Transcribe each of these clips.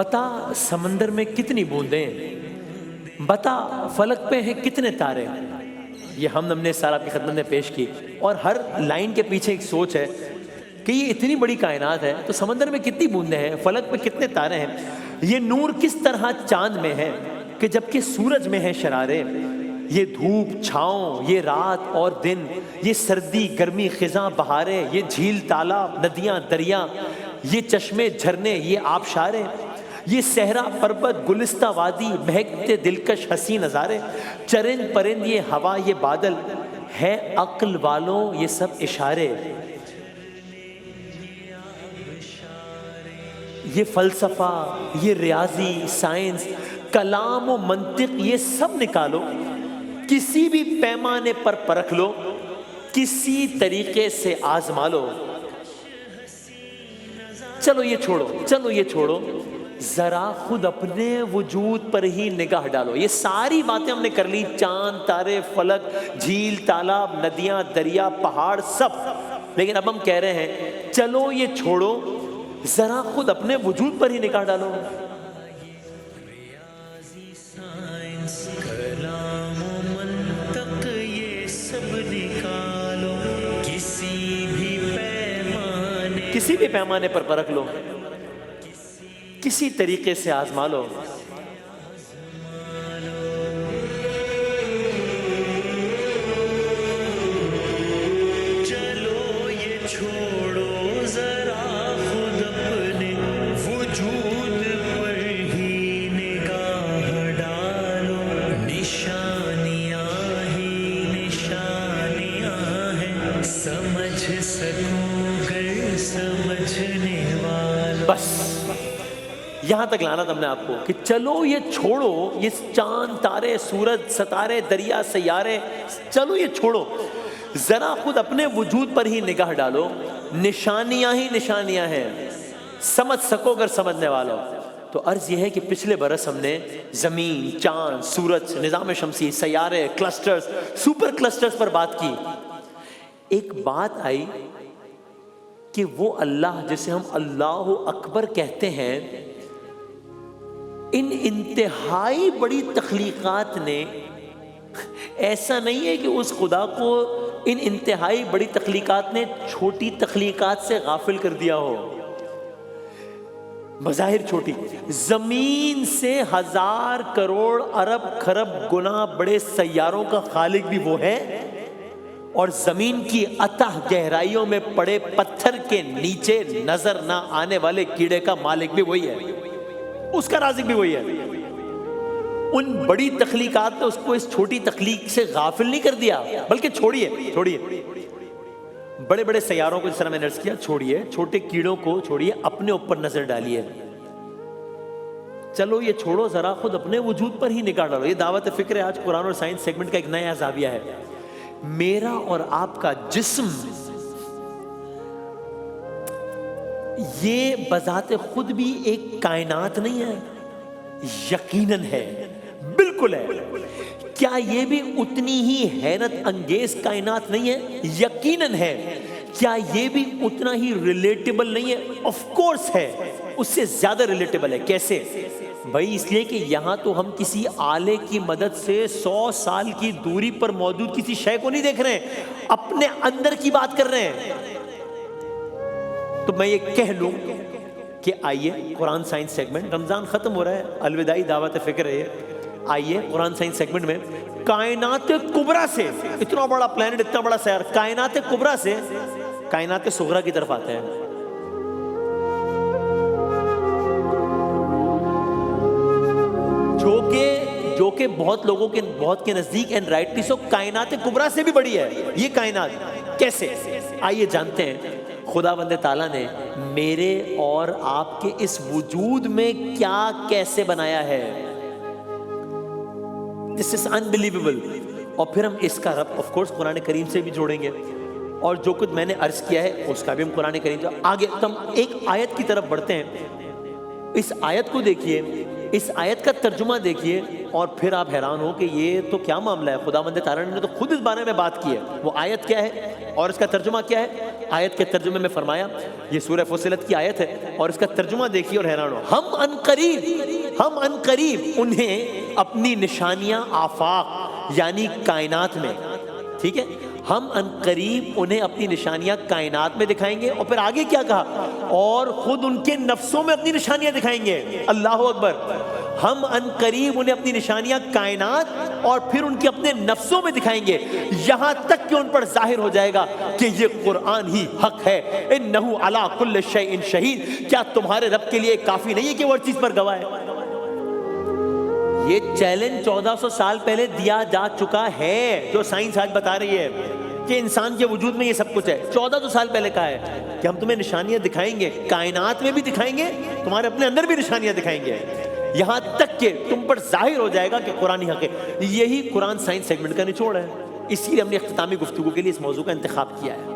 بتا سمندر میں کتنی بوندیں، بتا فلک پہ ہیں کتنے تارے. یہ ہم نے سارا آپ کی خدمت میں پیش کی، اور ہر لائن کے پیچھے ایک سوچ ہے کہ یہ اتنی بڑی کائنات ہے تو سمندر میں کتنی بوندیں ہیں، فلک پہ کتنے تارے ہیں، یہ نور کس طرح چاند میں ہے کہ جبکہ سورج میں ہے شرارے، یہ دھوپ چھاؤں، یہ رات اور دن، یہ سردی گرمی خزاں بہاریں، یہ جھیل تالاب ندیاں دریا، یہ چشمے جھرنے، یہ آبشاریں، یہ صحرا پربت گلستہ وادی، مہکتے دلکش حسین نظارے، چرند پرند یہ ہوا یہ بادل، ہے عقل والوں یہ سب اشارے. یہ فلسفہ، یہ ریاضی سائنس، کلام و منطق، یہ سب نکالو، کسی بھی پیمانے پر پرکھ لو، کسی طریقے سے آزما لو. چلو یہ چھوڑو ذرا خود اپنے وجود پر ہی نگاہ ڈالو. یہ ساری باتیں ہم نے کر لی، چاند تارے فلک جھیل تالاب ندیاں دریا پہاڑ سب، لیکن اب ہم کہہ رہے ہیں چلو یہ چھوڑو ذرا خود اپنے وجود پر ہی نگاہ ڈالو. کسی بھی پیمانے پر پرکھ لو، کسی طریقے سے آزما لو. چلو یہ چھوڑو ذرا خود اپنے وجود پر ہی نگاہ ڈالو، نشانیاں ہی نشانیاں ہیں، سمجھ سکو گر سمجھنے والا. بس یہاں تک لانا تھا ہم نے آپ کو کہ چلو یہ چھوڑو، یہ چاند تارے سورج ستارے دریا سیارے، چلو یہ چھوڑو ذرا خود اپنے وجود پر ہی نگاہ ڈالو، نشانیاں ہی نشانیاں ہیں، سمجھ سکو اگر سمجھنے والوں. تو عرض یہ ہے کہ پچھلے برس ہم نے زمین چاند سورج نظام شمسی سیارے کلسٹرز سپر کلسٹرز پر بات کی. ایک بات آئی کہ وہ اللہ جسے ہم اللہ اکبر کہتے ہیں، ان انتہائی بڑی تخلیقات نے، ایسا نہیں ہے کہ اس خدا کو ان انتہائی بڑی تخلیقات نے چھوٹی تخلیقات سے غافل کر دیا ہو. بظاہر چھوٹی، زمین سے 1000 کروڑ ارب خرب گنا بڑے سیاروں کا خالق بھی وہ ہے، اور زمین کی اتح گہرائیوں میں پڑے پتھر کے نیچے نظر نہ آنے والے کیڑے کا مالک بھی وہی ہے، اس کا رازق بھی وہی ہے. ان بڑی تخلیقات نے اس کو اس چھوٹی تخلیق سے غافل نہیں کر دیا، بلکہ چھوڑیے بڑے بڑے سیاروں کو، جس طرح میں نے عرض کیا چھوڑیے، چھوٹے کیڑوں کو چھوڑیے، اپنے اوپر نظر ڈالیے. چلو یہ چھوڑو ذرا خود اپنے وجود پر ہی نگاہ ڈالو. یہ دعوت فکر ہے آج قرآن اور سائنس سیگمنٹ کا ایک نیا زاویہ ہے. میرا اور آپ کا جسم یہ بذات خود بھی ایک کائنات نہیں ہے، یقیناً ہے، بالکل ہے. کیا یہ بھی اتنی ہی حیرت انگیز کائنات نہیں ہے؟ یقیناً ہے. کیا یہ بھی اتنا ہی ریلیٹیبل نہیں ہے؟ آف کورس ہے، اس سے زیادہ ریلیٹیبل ہے. کیسے بھائی؟ اس لیے کہ یہاں تو ہم کسی آلے کی مدد سے 100 سال کی دوری پر موجود کسی شے کو نہیں دیکھ رہے ہیں، اپنے اندر کی بات کر رہے ہیں. تو میں یہ کہہ لوں کہ آئیے قرآن سائنس سیگمنٹ، رمضان ختم ہو رہا ہے، الوداعی دعوت فکر ہے، آئیے قرآن سائنس سیگمنٹ میں کائنات کبریٰ سے، اتنا بڑا پلانٹ اتنا بڑا سیار، کائنات کبریٰ سے کائنات صغریٰ کی طرف آتے ہیں. جو کہ بہت لوگوں کے بہت کے نزدیک اینڈ رائٹلی سو کائنات کبریٰ سے بھی بڑی ہے یہ کائنات. کیسے؟ آئیے جانتے ہیں. خدا بند تعالیٰ نے میرے اور آپ کے اس وجود میں کیا کیسے بنایا ہے. This is unbelievable. اور پھر ہم اس کا رب آف کورس قرآن کریم سے بھی جوڑیں گے، اور جو کچھ میں نے عرض کیا ہے اس کا بھی ہم قرآن کریم سے آگے. تو ہم ایک آیت کی طرف بڑھتے ہیں. اس آیت کو دیکھیے, اس آیت کا ترجمہ دیکھیے, اور پھر آپ حیران ہو کہ یہ تو کیا معاملہ ہے. خداوند تعالیٰ نے تو خود اس بارے میں بات کی ہے. وہ آیت کیا ہے اور اس کا ترجمہ کیا ہے؟ آیت کے ترجمے میں فرمایا, یہ سورہ فصلت کی آیت ہے, اور اس کا ترجمہ دیکھیے اور حیران ہو. ہم ان قریب انہیں اپنی نشانیاں آفاق یعنی کائنات میں, ٹھیک ہے, ہم ان قریب انہیں اپنی نشانیاں کائنات میں دکھائیں گے. اور پھر آگے کیا کہا؟ اور خود ان کے نفسوں میں اپنی نشانیاں دکھائیں گے. اللہ اکبر. ہم ان قریب انہیں اپنی نشانیاں کائنات اور پھر ان کے اپنے نفسوں میں دکھائیں گے, یہاں تک کہ ان پر ظاہر ہو جائے گا کہ یہ قرآن ہی حق ہے. انہ علی کل شیء شہید. کیا تمہارے رب کے لیے کافی نہیں ہے کہ وہ ہر چیز پر گواہ ہے؟ یہ چیلنج 1400 سال پہلے دیا جا چکا ہے, جو سائنس آج بتا رہی ہے کہ انسان کے وجود میں یہ سب کچھ ہے. 1400 سال پہلے کہا ہے کہ ہم تمہیں نشانیاں دکھائیں گے, کائنات میں بھی دکھائیں گے, تمہارے اپنے اندر بھی نشانیاں دکھائیں گے, یہاں تک کہ تم پر ظاہر ہو جائے گا کہ قرآن ہی حق ہے. یہی قرآن سائنس سیگمنٹ کا نچوڑ ہے. اسی لیے ہم نے اختتامی گفتگو کے لیے اس موضوع کا انتخاب کیا ہے.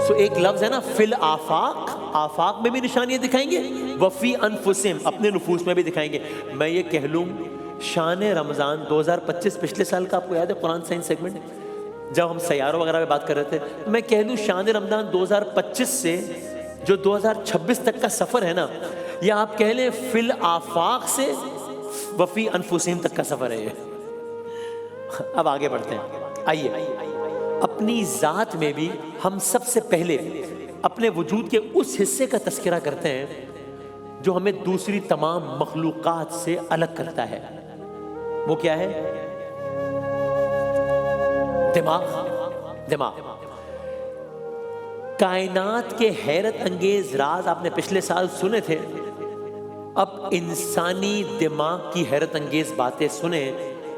سو ایک لفظ ہے نا فی الآفاق, آفاق میں بھی نشانیاں دکھائیں گے, وفی انفسہم اپنے نفوس میں بھی دکھائیں گے. میں یہ کہہ لوں شان رمضان 2025 پچھلے سال کا آپ کو یاد ہے قرآن سائنس سیگمنٹ جب ہم سیاروں وغیرہ پہ بات کر رہے تھے, میں کہہ دوں شان رمضان 2025 سے جو 2026 تک کا سفر ہے نا, یا آپ کہہ لیں فی الآفاق سے وفی انفسہم تک کا سفر ہے. اب آگے بڑھتے ہیں. آئیے, اپنی ذات میں بھی ہم سب سے پہلے اپنے وجود کے اس حصے کا تذکرہ کرتے ہیں جو ہمیں دوسری تمام مخلوقات سے الگ کرتا ہے. وہ کیا ہے؟ دماغ. کائنات کے حیرت انگیز راز آپ نے پچھلے سال سنے تھے. اب انسانی دماغ کی حیرت انگیز باتیں سنیں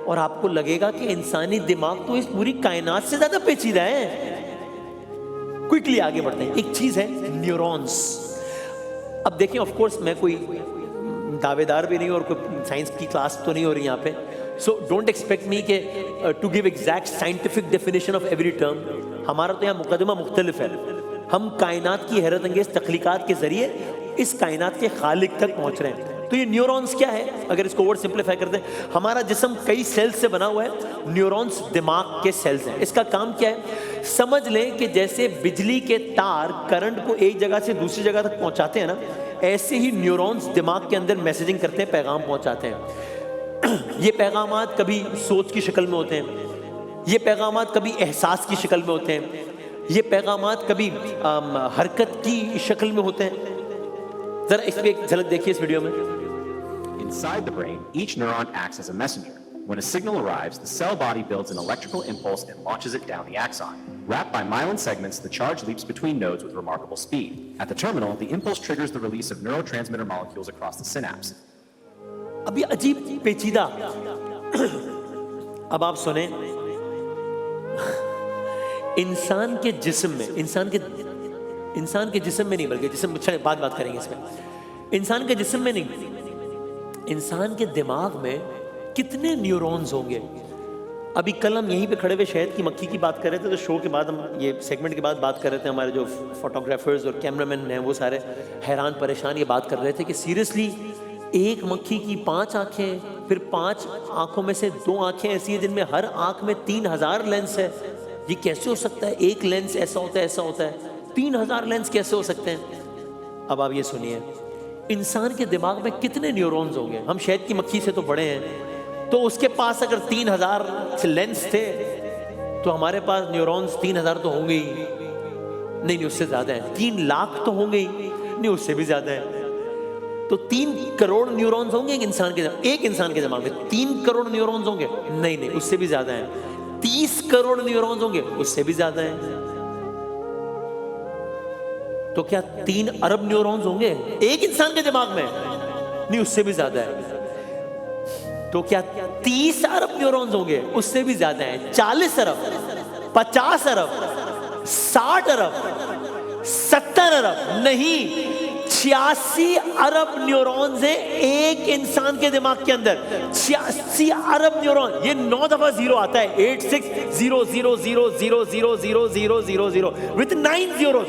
اور آپ کو لگے گا کہ انسانی دماغ تو اس پوری کائنات سے زیادہ پیچیدہ ہے. کوئکلی آگے بڑھتے ہیں. ایک چیز ہے نیورونز. اب دیکھیں آف کورس میں کوئی دعوے دار بھی نہیں اور کوئی سائنس کی کلاس تو نہیں ہو رہی یہاں پہ, سو ڈونٹ ایکسپیکٹ می کہ to give exact scientific definition of every term. ہمارا تو یہاں مقدمہ مختلف ہے. ہم کائنات کی حیرت انگیز تخلیقات کے ذریعے اس کائنات کے خالق تک پہنچ رہے ہیں. تو یہ نیورونز کیا ہے؟ اگر اس کو اور سمپلیفائی کرتے ہیں, ہمارا جسم کئی سیلز سے بنا ہوا ہے, نیورونز دماغ کے سیلز ہیں. اس کا کام کیا ہے؟ سمجھ لیں کہ جیسے بجلی کے تار کرنٹ کو ایک جگہ سے دوسری جگہ تک پہنچاتے ہیں نا, ایسے ہی نیورونز دماغ کے اندر میسیجنگ کرتے ہیں, پیغام پہنچاتے ہیں. یہ پیغامات کبھی سوچ کی شکل میں ہوتے ہیں, یہ پیغامات کبھی احساس کی شکل میں ہوتے ہیں, یہ پیغامات کبھی حرکت کی شکل میں ہوتے ہیں. ذرا اس پہ ایک جھلک دیکھیے اس ویڈیو میں. Inside the brain, each neuron acts as a messenger. When a signal arrives, the cell body builds an electrical impulse and launches it down the axon. Wrapped by myelin segments, the charge leaps between nodes with remarkable speed. At the terminal, the impulse triggers the release of neurotransmitter molecules across the synapse. اب یہ عجیب پیچیدہ, اب آپ سنیں, انسان کے جسم میں, انسان کے جسم میں نہیں بلکہ جسم بات کریں گے اس میں, انسان کے جسم میں نہیں, انسان کے دماغ میں کتنے نیورونز ہوں گے. ابھی کل ہم یہیں پہ کھڑے ہوئے شہد کی مکھی کی بات کر رہے تھے, تو شو کے بعد ہم یہ سیگمنٹ کے بعد بات کر رہے تھے, ہمارے جو فوٹوگرافرز اور کیمرہ مین ہیں وہ سارے حیران پریشان یہ بات کر رہے تھے کہ سیریسلی ایک مکھی کی 5 آنکھیں, پھر 5 آنکھوں میں سے 2 آنکھیں ایسی ہیں جن میں ہر آنکھ میں 3000 لینس ہے. یہ کیسے ہو سکتا ہے؟ ایک لینس ایسا ہوتا ہے 3000 لینس کیسے ہو سکتے ہیں؟ اب آپ یہ سنیے, انسان کے دماغ میں کتنے نیورونز ہوں گے؟ ہم شہد کی مکھی سے تو بڑے ہیں, تو اس کے پاس اگر 3000 لینس تھے تو ہمارے پاس نیورونز 3000 تو ہوں گے ہی نہیں, اس سے زیادہ ہیں. 3 لاکھ تو ہوں گے ہی نہیں, اس سے بھی زیادہ ہیں. تو 3 کروڑ نیورونز ہوں گے ایک انسان کے دماغ میں. 3 کروڑ نیورونز ہوں گے نہیں, اس سے بھی زیادہ ہیں. 30 کروڑ نیورونز ہوں گے, اس سے بھی زیادہ ہیں. تو کیا 3 ارب نیورونز ہوں گے ایک انسان کے دماغ میں؟ نہیں, اس سے بھی زیادہ ہے. تو کیا 30 ارب نیورونز ہوں گے؟ اس سے بھی زیادہ ہیں. 40 ارب, 50 ارب, 60 ارب, 70 ارب نہیں, 86 ارب نیورونز ہیں ایک انسان کے دماغ کے اندر. 86 ارب نیورون. یہ 9 دفعہ 0 آتا ہے, 86 0.0000000 with 9 zeros.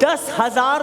10,000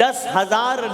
10,000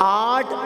8